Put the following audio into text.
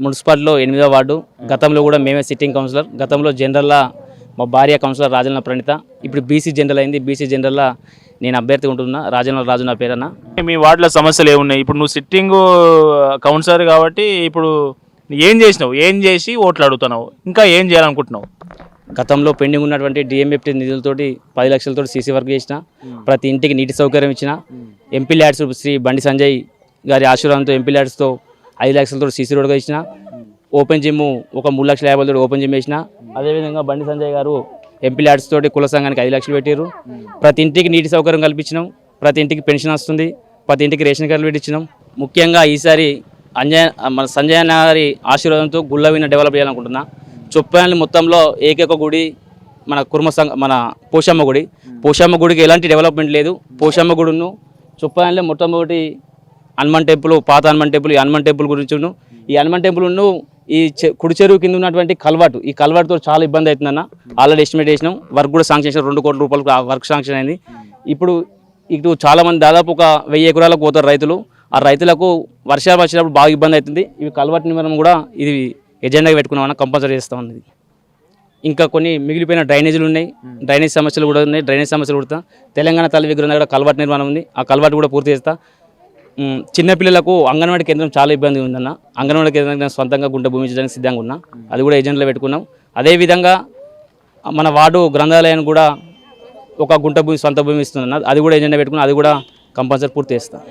మున్సిపాలిటీలో 8వ వార్డు. గతంలో కూడా మేమే సిట్టింగ్ కౌన్సిలర్. గతంలో జనరల్లా మా భార్య కౌన్సిలర్ రాజన్న ప్రణిత. ఇప్పుడు బీసీ జనరల్ అయింది. బీసీ జనరల్లా నేను అభ్యర్థి ఉంటున్నా. రాజన్న రాజు నా పేరన్న. మీ వార్డులో సమస్యలు ఏమున్నాయి? ఇప్పుడు నువ్వు సిట్టింగ్ కౌన్సిలర్ కాబట్టి ఇప్పుడు ఏం చేసినావు? ఏం చేసి ఓట్లు అడుగుతున్నావు? ఇంకా ఏం చేయాలనుకుంటున్నావు? గతంలో పెండింగ్ ఉన్నటువంటి డిఎంఎఫ్టీ నిధులతోటి 10 లక్షలతో సీసీ వర్క్ చేసిన. ప్రతి ఇంటికి నీటి సౌకర్యం ఇచ్చిన. ఎంపీ ల్యాడ్స్ శ్రీ బండి సంజయ్ గారి ఆశీర్వాదంతో ఎంపీ ల్యాడ్స్తో 5 లక్షలతో సీసీ రోడ్గా ఇచ్చిన. ఓపెన్ జిమ్ ఒక 3,50,000 ఓపెన్ జిమ్ వేసిన. అదేవిధంగా బండి సంజయ్ గారు ఎంపీ ల్యాడ్స్ తోటి కుల సంఘానికి 5 లక్షలు పెట్టారు. ప్రతి ఇంటికి నీటి సౌకర్యం కల్పించినాం. ప్రతి ఇంటికి పెన్షన్ వస్తుంది. ప్రతి ఇంటికి రేషన్ కార్డులు పెట్టించినాం. ముఖ్యంగా ఈసారి మన సంజయ్ అన్న గారి ఆశీర్వాదంతో గుళ్ళవిన డెవలప్ చేయాలనుకుంటున్నా. చొప్పయాల మొత్తంలో ఏకైక గుడి మన మన పోషమ్మ గుడి. పోషమ్మ గుడికి ఎలాంటి డెవలప్మెంట్ లేదు. పోషమ్మ గుడిను చొప్పయాలే మొట్టమొదటి హనుమాన్ టెంపుల్, పాత హనుమాన్ టెంపుల్, ఈ హనుమాన్ టెంపుల్ గురించి ఈ హనుమాన్ టెంపుల్ను ఈ కుడి చెరువు కింద ఉన్నటువంటి కల్వర్టు, ఈ కల్వర్టుతో చాలా ఇబ్బంది అవుతుందన్న. ఆల్రెడీ ఎస్టిమేట్ చేసినాం. వర్క్ కూడా శాంక్షన్ చేసినాం. 2 కోట్ల రూపాయలకు వర్క్ శాంక్షన్ అయింది. ఇప్పుడు ఇటు చాలామంది దాదాపు ఒక 1000 ఎకరాలకు పోతారు రైతులు. ఆ రైతులకు వర్షాలు వచ్చినప్పుడు బాగా ఇబ్బంది అవుతుంది. ఇవి కల్వర్ట్ నిర్మాణం కూడా ఇది ఎజెండాగా పెట్టుకున్నామన్నా కంపల్సరీ చేస్తూ ఉన్నది. ఇంకా కొన్ని మిగిలిపోయిన డ్రైనేజీలు ఉన్నాయి. డ్రైనేజ్ సమస్యలు కూడా ఉన్నాయి. డ్రైనేజ్ సమస్యలు కూడా తెలంగాణ తల్లి విగ్రహం దగ్గర కల్వర్ట్ నిర్మాణం ఉంది. ఆ కల్వర్ట్ కూడా పూర్తి చేస్తా. చిన్నపిల్లలకు అంగన్వాడీ కేంద్రం చాలా ఇబ్బంది ఉందన్న. అంగన్వాడీ కేంద్రం సొంతంగా గుంట భూమి ఇచ్చడానికి సిద్ధంగా ఉన్నా. అది కూడా ఎజెండాలో పెట్టుకున్నాం. అదేవిధంగా మన వార్డు గ్రంథాలయాన్ని కూడా ఒక గుంట భూమి సొంత భూమి ఇస్తుందన్న. అది కూడా ఎజెండా పెట్టుకున్నా. అది కూడా కంపల్సరీ పూర్తి చేస్తాం.